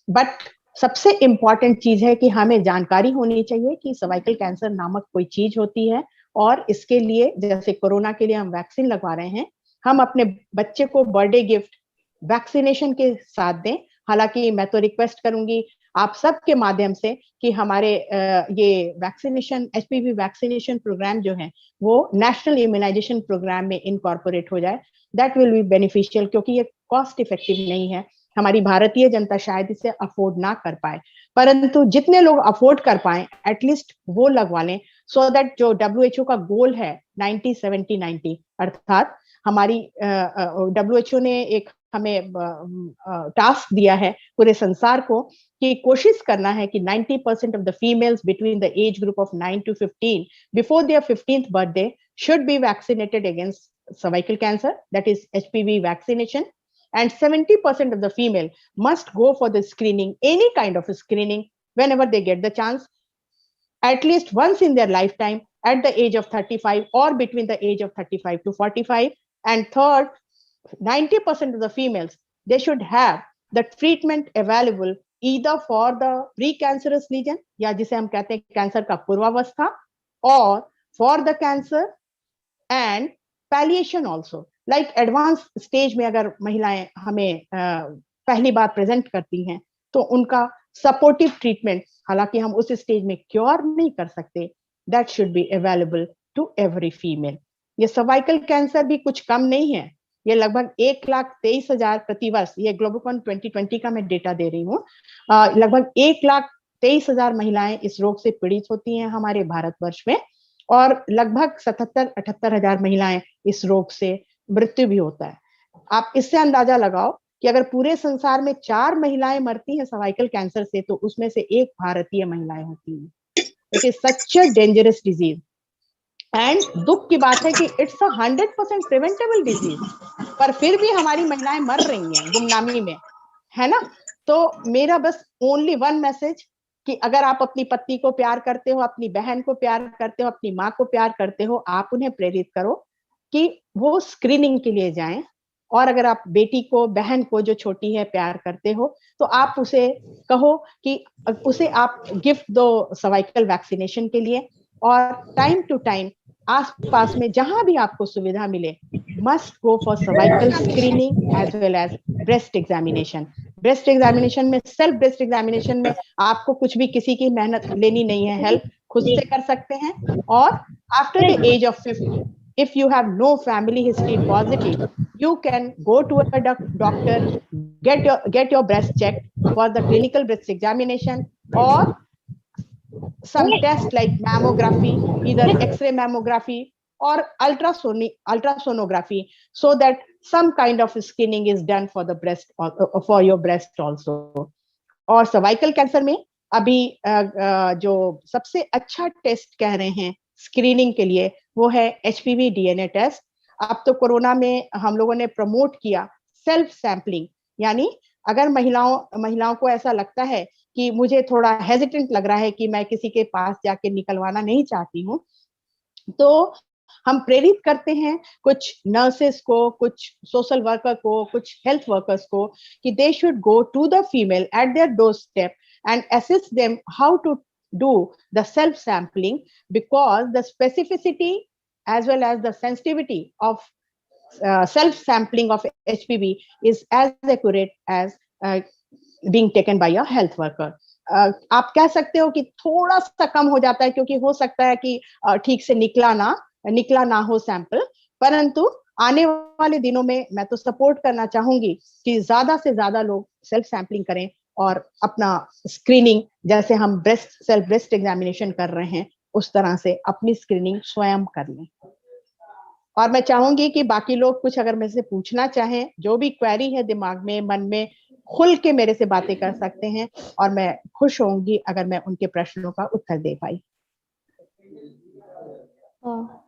But सबसे इंपॉर्टेंट चीज है कि हमें जानकारी होनी चाहिए कि सर्वाइकल कैंसर नामक कोई चीज होती है, और इसके लिए जैसे कोरोना के लिए हम वैक्सीन लगवा रहे हैं, हम अपने बच्चे को बर्थडे गिफ्ट वैक्सीनेशन के साथ दें। हालांकि मैं तो रिक्वेस्ट करूंगी आप सबके माध्यम से कि हमारे ये वैक्सीनेशन HPV वैक्सीनेशन प्रोग्राम जो है वो नेशनल इम्यूनाइजेशन प्रोग्राम में इनकॉर्पोरेट हो जाए। दैट विल बी बेनिफिशियल, क्योंकि ये कॉस्ट इफेक्टिव नहीं है। हमारी भारतीय जनता शायद इसे अफोर्ड ना कर पाए, परंतु जितने लोग अफोर्ड कर पाए एटलीस्ट वो लगवा लें, सो दैट जो WHO का गोल है 90-70-90, अर्थात हमारी WHO ने एक हमें टास्क दिया है पूरे संसार को कि कोशिश करना है कि 90% of the females between the age group of 9 to 15 before their 15th birthday should be vaccinated against cervical cancer, that is HPV vaccination, and 70% of the female must go for the screening, any kind of screening, whenever they get the chance, at least once in their lifetime, at the age of 35 or between the age of 35 to 45. And third, 90% of the females, they should have the treatment available either for the precancerous lesion, या जिसे हम कहते हैं कैंसर का पूर्वावस्था, or for the cancer and palliation also. Like advanced stage में अगर महिलाएं हमें पहली बार प्रेजेंट करती हैं तो उनका सपोर्टिव ट्रीटमेंट, हालांकि हम उस स्टेज में क्योर नहीं कर सकते, that should be available to every female. ये सर्वाइकल कैंसर भी कुछ कम नहीं है, ये लगभग 1,23,000 प्रतिवर्ष, ये ग्लोबोकॉन 2020 का मैं डेटा दे रही हूँ, लगभग 1,23,000 महिलाएं इस रोग से पीड़ित होती हैं हमारे भारतवर्ष में, और लगभग 77-78 हजार महिलाएं इस रोग से मृत्यु भी होता है। आप इससे अंदाजा लगाओ कि अगर पूरे संसार में 4 महिलाएं मरती हैं सर्वाइकल कैंसर से, तो उसमें से 1 भारतीय महिलाएं होती हैं। It is such a dangerous disease, and दुख की बात है कि इट्स 100% प्रिवेंटेबल डिजीज, पर फिर भी हमारी महिलाएं मर रही हैं गुमनामी में, है ना। तो मेरा बस ओनली वन मैसेज कि अगर आप अपनी पत्नी को प्यार करते हो, अपनी बहन को प्यार करते हो, अपनी माँ को प्यार करते हो, आप उन्हें प्रेरित करो कि वो स्क्रीनिंग के लिए जाएं। और अगर आप बेटी को, बहन को जो छोटी है प्यार करते हो, तो आप उसे कहो कि उसे आप गिफ्ट दो सर्वाइकल वैक्सीनेशन के लिए, और टाइम टू टाइम आसपास में जहां भी आपको सुविधा मिले, must go for cervical screening as well as breast examination. Breast examination में, सेल्फ ब्रेस्ट एग्जामिनेशन में आपको कुछ भी किसी की मेहनत लेनी नहीं है, हेल्प खुद से कर सकते हैं। और after the age of 50, if you have no family history positive, you can go to a doctor, get your breast checked for the clinical breast examination, or some tests like mammography, either X-ray mammography or ultrasonography, so that some kind of screening is done for the breast, or for your breast also. और सर्वाइकल कैंसर में अभी जो सबसे अच्छा टेस्ट कह रहे हैं स्क्रीनिंग के लिए, वो है HPV DNA टेस्ट। अब तो कोरोना में हम लोगों ने प्रमोट किया सेल्फ सैंपलिंग, यानी अगर महिलाओं को ऐसा लगता है कि मुझे थोड़ा हेजिटेंट लग रहा है कि मैं किसी के पास जाके निकलवाना नहीं चाहती हूँ, तो हम प्रेरित करते हैं कुछ नर्सेस को, कुछ सोशल वर्कर को, कुछ हेल्थ वर्कर्स को कि they should go to the female at their doorstep and assist them how to do the self sampling, because the specificity as well as the sensitivity of self sampling of HPV is as accurate as being taken by a health worker. आप कह सकते हो कि थोड़ा सा कम हो जाता है क्योंकि हो सकता है कि ठीक से निकला ना हो सैंपल, परंतु आने वाले दिनों में मैं तो सपोर्ट करना चाहूंगी कि ज्यादा से ज्यादा लोग सेल्फ सैंपलिंग करें और अपना स्क्रीनिंग, जैसे हम ब्रेस्ट एग्जामिनेशन कर रहे हैं उस तरह से अपनी स्क्रीनिंग स्वयं कर लें। और मैं चाहूंगी कि बाकी लोग कुछ अगर मेरे से पूछना चाहें, जो भी क्वेरी है दिमाग में मन में, खुल के मेरे से बातें कर सकते हैं और मैं खुश होंगी अगर मैं उनके प्रश्नों का उत्तर दे पाई।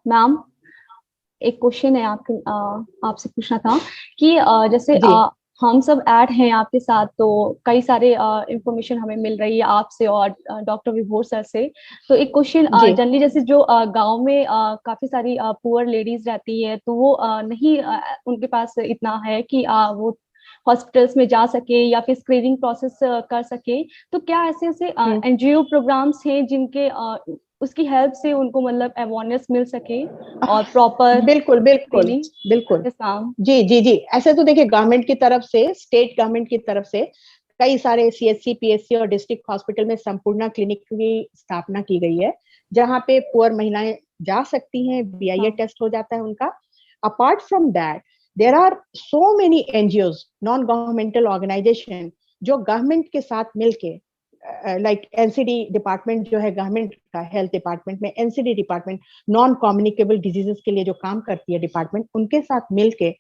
मैम, एक क्वेश्चन है आपसे पूछना था कि जैसे हम सब ऐड हैं आपके साथ, तो कई सारे इंफॉर्मेशन हमें मिल रही है आपसे और डॉक्टर विभोर सर से। तो एक क्वेश्चन जनरली, जैसे जो गांव में काफी सारी पुअर लेडीज रहती है, तो वो नहीं उनके पास इतना है कि वो हॉस्पिटल्स में जा सके या फिर स्क्रीनिंग प्रोसेस कर सके। तो क्या ऐसे ऐसे एनजीओ प्रोग्राम्स हैं जिनके उसकी हेल्प से उनको मतलब अवेयरनेस मिल सके और प्रॉपर? बिल्कुल बिल्कुल बिल्कुल, जी जी जी। ऐसे तो देखिए गवर्नमेंट की तरफ से, स्टेट गवर्नमेंट की तरफ से कई सारे CHC PHC और डिस्ट्रिक्ट हॉस्पिटल में संपूर्ण क्लिनिक की स्थापना की गई है, जहाँ पे पुअर महिलाएं जा सकती हैं, BIA टेस्ट हो जाता है उनका। Apart from that there are so many NGOs, non governmental organization, जो गवर्नमेंट के साथ मिलके लाइक NCD डिपार्टमेंट जो है गवर्नमेंट का, हेल्थ डिपार्टमेंट में NCD department non communicable diseases के लिए जो काम करती है डिपार्टमेंट, उनके साथ मिलके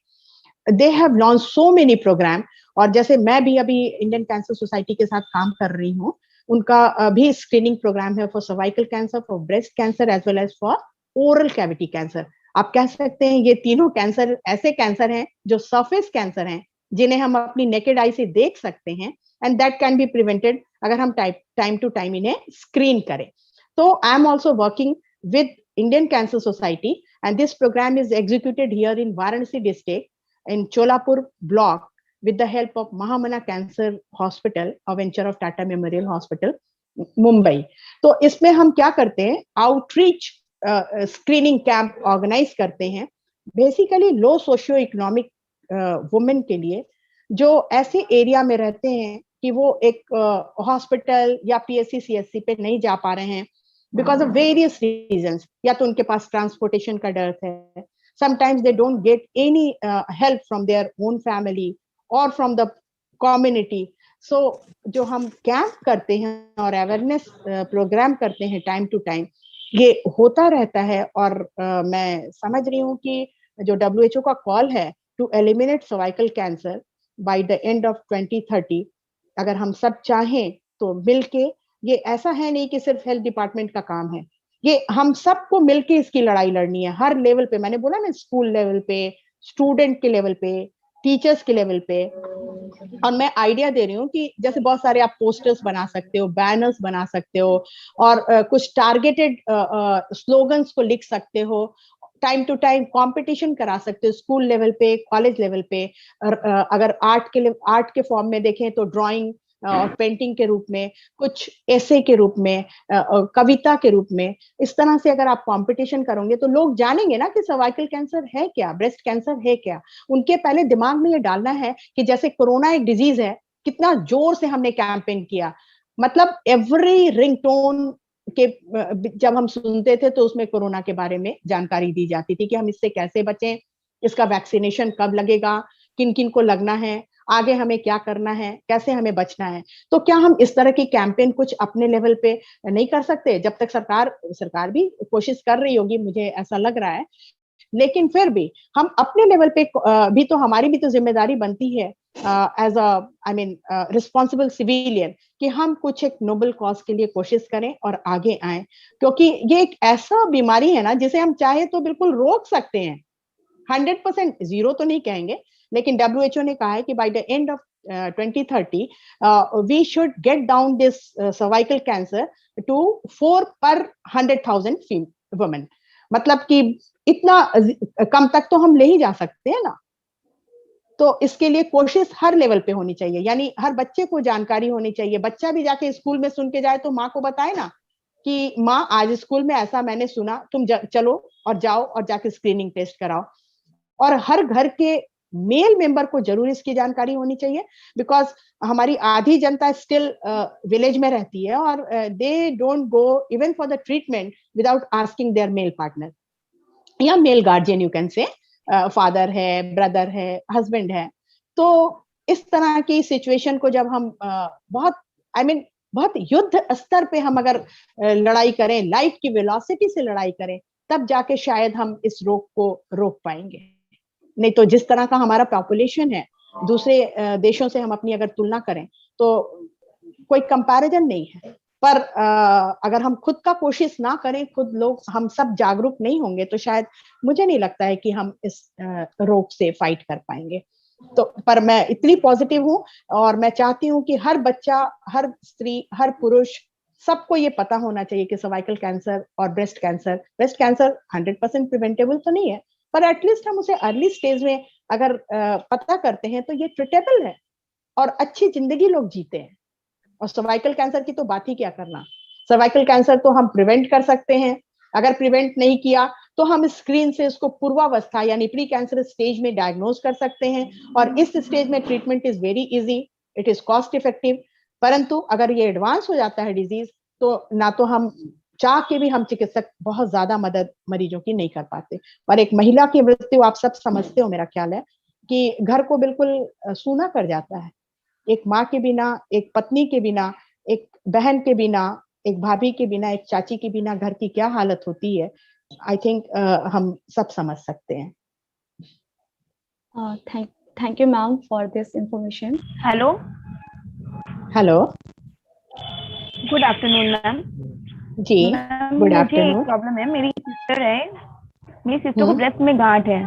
they have launch so many program. और जैसे मैं भी अभी इंडियन कैंसर सोसाइटी के साथ काम कर रही हूँ, उनका भी स्क्रीनिंग प्रोग्राम है for cervical cancer, for breast cancer as well as for oral cavity cancer. आप कह सकते हैं ये तीनों कैंसर ऐसे कैंसर हैं जो सरफेस कैंसर हैं, जिन्हें हम अपनी नेकेड आई से देख सकते हैं, and that can be prevented अगर हम टाइम टू टाइम इन्हें स्क्रीन करें। तो I am also working with Indian Cancer Society and this program is executed here in Varanasi district in Cholapur block with the help of Mahamana Cancer Hospital, a venture of Tata Memorial Hospital, Mumbai. तो इसमें हम क्या करते हैं, आउटरीच स्क्रीनिंग कैंप ऑर्गेनाइज करते हैं, बेसिकली लो सोशियो इकोनॉमिक वुमेन के लिए, जो ऐसे एरिया में रहते हैं कि वो एक हॉस्पिटल या PSC CSC पे नहीं जा पा रहे हैं बिकॉज ऑफ वेरियस रीजंस। या तो उनके पास ट्रांसपोर्टेशन का डर है, sometimes they don't get any help from their own family or from the community. So जो हम कैंप करते हैं और अवेयरनेस प्रोग्राम करते हैं टाइम टू टाइम, ये होता रहता है। और मैं समझ रही हूँ कि जो WHO का कॉल है to eliminate cervical cancer by the end of 2030, अगर हम सब चाहें तो मिलके, ये ऐसा है नहीं कि सिर्फ हेल्थ डिपार्टमेंट का काम है, ये हम सबको मिलके इसकी लड़ाई लड़नी है हर लेवल पे। मैंने बोला ना, स्कूल लेवल पे, स्टूडेंट के लेवल पे, टीचर्स के लेवल पे। और मैं आइडिया दे रही हूँ कि जैसे बहुत सारे आप पोस्टर्स बना सकते हो, बैनर्स बना सकते हो, और कुछ टारगेटेड स्लोगन्स को लिख सकते हो, टाइम टू टाइम कंपटीशन करा सकते हो स्कूल लेवल पे, कॉलेज लेवल पे। अगर आर्ट के फॉर्म में देखें तो ड्राइंग और पेंटिंग के रूप में, कुछ ऐसे के रूप में, कविता के रूप में, इस तरह से अगर आप कंपटीशन करोगे तो लोग जानेंगे ना कि सर्वाइकल कैंसर है क्या, ब्रेस्ट कैंसर है क्या। उनके पहले दिमाग में ये डालना है कि जैसे कोरोना एक डिजीज है, कितना जोर से हमने कैंपेन किया, मतलब एवरी रिंगटोन के जब हम सुनते थे तो उसमें कोरोना के बारे में जानकारी दी जाती थी कि हम इससे कैसे बचें, इसका वैक्सीनेशन कब लगेगा, किन किन को लगना है, आगे हमें क्या करना है, कैसे हमें बचना है। तो क्या हम इस तरह की कैंपेन कुछ अपने लेवल पे नहीं कर सकते? जब तक सरकार भी कोशिश कर रही होगी, मुझे ऐसा लग रहा है, लेकिन फिर भी हम अपने लेवल पे भी तो, हमारी भी तो जिम्मेदारी बनती है एज रिस्पॉन्सिबल सिविलियन कि हम कुछ एक नोबल कॉज के लिए कोशिश करें और आगे आए, क्योंकि ये एक ऐसा बीमारी है ना जिसे हम चाहे तो बिल्कुल रोक सकते हैं। 100% जीरो तो नहीं कहेंगे, लेकिन WHO ने कहा है कि bye the end of 2030 we should get down this cervical cancer to 4 per 100,000 women। मतलब कि इतना कम तक तो हम ले ही जा सकते हैं ना। तो इसके लिए कोशिश हर लेवल पे होनी चाहिए, यानी हर बच्चे को जानकारी होनी चाहिए। बच्चा भी जाके स्कूल में सुन के जाए तो माँ को बताए ना कि माँ आज स्कूल में ऐसा मैंने सुना, तुम चलो और जाओ और जाके स्क्रीनिंग टेस्ट कराओ। और हर घर के मेल मेंबर को जरूर इसकी जानकारी होनी चाहिए, बिकॉज हमारी आधी जनता स्टिल विलेज में रहती है और they don't go even for the treatment without asking their male partner या male guardian, you can say father है, ब्रदर है, हस्बैंड है। तो इस तरह की सिचुएशन को जब हम बहुत बहुत युद्ध स्तर पे हम अगर लड़ाई करें, लाइट की वेलोसिटी से लड़ाई करें, तब जाके शायद हम इस रोग को रोक पाएंगे। नहीं तो जिस तरह का हमारा पॉपुलेशन है, दूसरे देशों से हम अपनी अगर तुलना करें तो कोई कंपैरिजन नहीं है। पर अगर हम खुद का कोशिश ना करें, खुद लोग हम सब जागरूक नहीं होंगे, तो शायद मुझे नहीं लगता है कि हम इस रोग से फाइट कर पाएंगे। तो पर मैं इतनी पॉजिटिव हूँ और मैं चाहती हूँ कि हर बच्चा, हर स्त्री, हर पुरुष, सबको ये पता होना चाहिए कि सर्वाइकल कैंसर और ब्रेस्ट कैंसर 100% प्रिवेंटेबल तो नहीं है, पर एटलीस्ट हम उसे अर्ली स्टेज में अगर पता करते हैं तो ये ट्रीटेबल है और अच्छी जिंदगी लोग जीते हैं। और सर्वाइकल कैंसर की तो बात ही क्या करना, सर्वाइकल कैंसर तो हम प्रिवेंट कर सकते हैं। अगर प्रिवेंट नहीं किया तो हम स्क्रीन से इसको पूर्वावस्था यानी प्री कैंसर स्टेज में डायग्नोज कर सकते हैं, और इस स्टेज में treatment is very easy, it is cost effective. परंतु अगर ये एडवांस हो जाता है डिजीज, तो ना तो हम चाह के भी हम चिकित्सक बहुत ज्यादा मदद मरीजों की नहीं कर पाते। और एक महिला की मृत्यु आप सब समझते हो, मेरा ख्याल है कि घर को बिल्कुल सूना कर जाता है। एक माँ के बिना, एक पत्नी के बिना, एक बहन के बिना, एक भाभी के बिना, एक चाची के बिना घर की क्या हालत होती है, आई थिंक हम सब समझ सकते हैं। Thank you, ma'am, for this information. Hello, good afternoon ma'am. जी, गुड मुझे आफ्टरनून। एक प्रॉब्लम है, मेरी सिस्टर को ब्रेस्ट में गांठ है,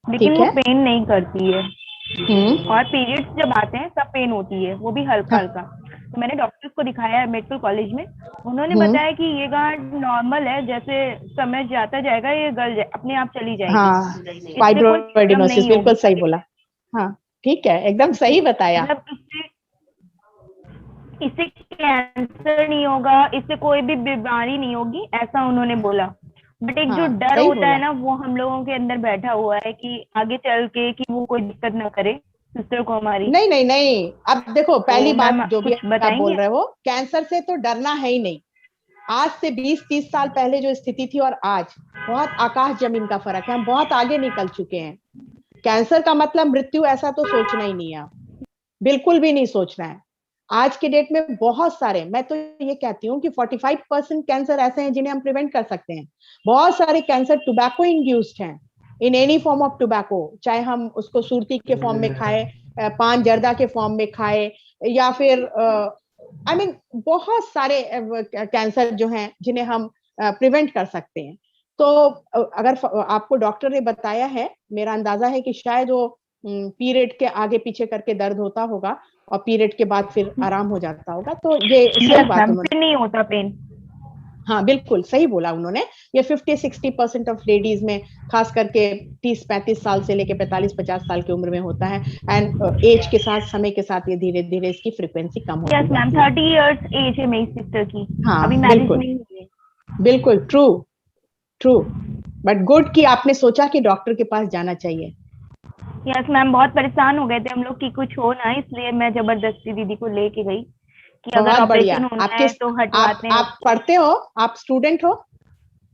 लेकिन ठीक वो है। पेन नहीं करती है और पीरियड्स जब आते हैं तब पेन होती है, वो भी हल्का हल्का। तो मैंने डॉक्टर्स को दिखाया है मेडिकल कॉलेज में, उन्होंने बताया कि ये गांठ नॉर्मल है, जैसे समय जाता जाएगा ये अपने आप चली जाएगी। हाँ, इससे कोई प्रॉब्लम फाइब्रोएडेनोसिस, नहीं बिल्कुल होगी। सही बोला। हाँ, ठीक है, एकदम सही बताया। मतलब इससे कैंसर नहीं होगा, इससे कोई भी बीमारी नहीं होगी, ऐसा उन्होंने बोला। बट एक जो डर सही होता है बोला। ना, वो हम लोगों के अंदर बैठा हुआ है कि आगे चल के कि वो कोई दिक्कत ना करे सिस्टर को हमारी। नहीं नहीं नहीं, अब देखो, पहली तो बात मैम जो भी कुछ आप बताएंगे? बोल रहे हो, कैंसर से तो डरना है ही नहीं। आज से 20-30 साल पहले जो स्थिति थी और आज, बहुत आकाश जमीन का फर्क है। हम बहुत आगे निकल चुके हैं। कैंसर का मतलब मृत्यु ऐसा तो सोचना ही नहीं है, आप बिल्कुल भी नहीं सोचना है। आज के डेट में बहुत सारे, मैं तो ये कहती हूँ कि 45% कैंसर ऐसे हैं जिन्हें हम प्रिवेंट कर सकते हैं। बहुत सारे कैंसर टोबैको इंड्यूस्ड हैं, in any form of tobacco, चाहे हम उसको सुरती के फॉर्म में खाए, पान जर्दा के फॉर्म में खाए, या फिर बहुत सारे कैंसर जो हैं जिन्हें हम प्रिवेंट कर सकते हैं। तो अगर आपको डॉक्टर ने बताया है, मेरा अंदाजा है कि शायद वो पीरियड के आगे पीछे करके दर्द होता होगा और पीरियड के बाद फिर आराम हो जाता होगा, तो ये सही बात उन्होंने। नहीं होता पेन। हाँ, बिल्कुल सही बोला उन्होंने। ये 50-60% ऑफ लेडीज में, खास करके 30-35 साल से लेके 45-50 साल की उम्र में होता है, एंड एज के साथ, समय के साथ ये धीरे धीरे इसकी फ्रीक्वेंसी कम होती यस मैम, 30 इयर्स एज है मेरी सिस्टर की। हाँ, अभी मैरिज बिल्कुल नहीं हुई है। बिल्कुल ट्रू। बट गुड कि आपने सोचा कि डॉक्टर के पास जाना चाहिए। यस मैम, बहुत परेशान हो गए थे हम लोग कि कुछ हो ना, इसलिए मैं जबरदस्ती दीदी को लेके गई कि अगर बहुत बढ़िया। ऑपरेशन होना आपके है तो हटवाते हैं। आप पढ़ते हो, आप स्टूडेंट हो?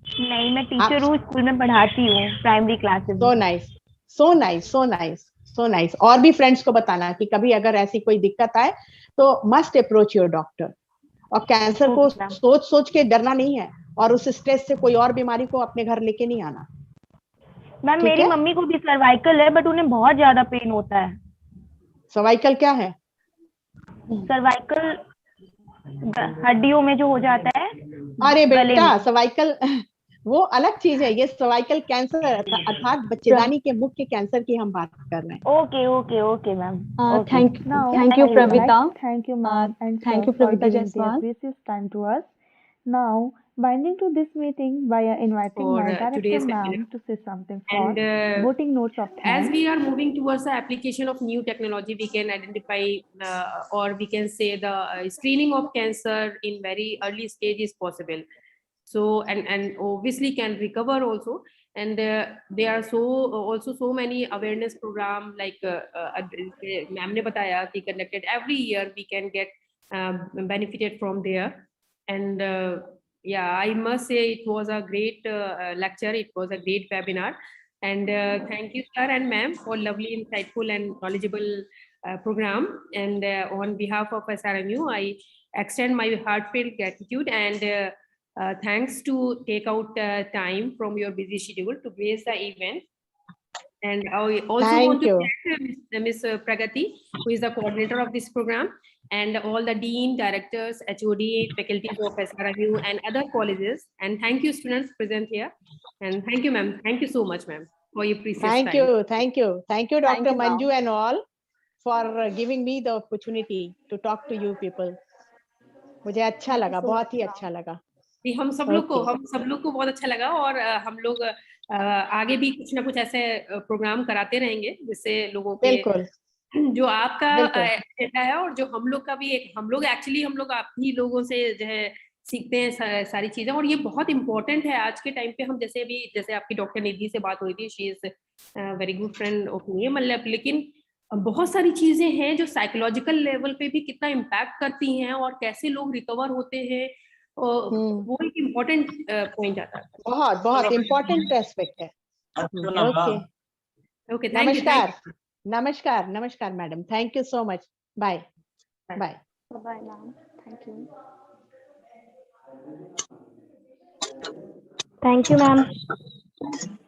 नहीं, मैं टीचर हूँ, स्कूल में पढ़ाती हूँ प्राइमरी क्लासेस में। So nice. और भी फ्रेंड्स को बताना कि कभी अगर ऐसी कोई दिक्कत आए तो मस्ट अप्रोच योर डॉक्टर। और कैंसर को सोच सोच के डरना नहीं है, और उस स्ट्रेस से कोई और बीमारी को अपने घर लेके नहीं आना। मैम मेरी मम्मी को भी सर्वाइकल है, बट उन्हें बहुत ज्यादा पेन होता है। सर्वाइकल क्या है? सर्वाइकल हड्डियों में जो हो जाता है। अरे बेटा, सर्वाइकल वो अलग चीज है। ये सर्वाइकल कैंसर अर्थात बच्चेदानी के मुख्य कैंसर की हम बात कर रहे हैं। Okay ma'am. Thank you, Pravita. Thank you, ma'am, and Thank sir, you, for Pravita giving their Jaiswal. precious time to us. Now, binding to this meeting by inviting For, my director, today's ma'am, webinar. to say something for And voting notes of as thanks. we are moving towards the application of new technology, we can identify or we can say the screening of cancer in very early stage is possible. So and obviously can recover also. and there are also so many awareness program like ma'am ne bataya ki conducted every year. We can get benefited from there, and yeah, I must say it was a great lecture. It was a great webinar, and thank you sir and ma'am for lovely, insightful and knowledgeable program. And on behalf of SRMU, I extend my heartfelt gratitude and thanks to take out time from your busy schedule to grace the event. And I also want Thank to you. thank Ms. Pragati, who is the coordinator of this program, and all the dean, directors, HOD, faculties of SRMU and other colleges. And thank you students present here. And thank you ma'am. Thank you so much ma'am for your precious Thank time. you. Thank you. Thank you, Thank Dr. you, ma'am. Manju and all, for giving me the opportunity to talk to you people. मुझे अच्छा Thank you लगा, so बहुत much, ही ma'am. अच्छा लगा. जी, हम सब लोग Okay. को बहुत अच्छा लगा, और हम लोग आगे भी कुछ ना कुछ ऐसे प्रोग्राम कराते रहेंगे जिससे लोगों के बिल्कुल. जो आपका बिल्कुल. एजेंडा है और जो हम लोग का भी एक, हम लोग आप ही लोगों से जो है सीखते हैं सारी चीजें, और ये बहुत इंपॉर्टेंट है आज के टाइम पे. हम जैसे आपकी डॉक्टर निधि से बात हुई थी, she is very good friend of me, मतलब लेकिन बहुत सारी चीजें हैं जो साइकोलॉजिकल लेवल पे भी कितना इम्पैक्ट करती हैं और कैसे लोग रिकवर होते हैं, वो एक इम्पोर्टेंट पॉइंट आता है. बहुत बहुत इम्पोर्टेंट एस्पेक्ट है. ओके. Okay, thank you. नमस्कार. नमस्कार. नमस्कार madam. Thank you so much. Bye. Bye. Bye-bye, ma'am. Thank you. Thank you, ma'am.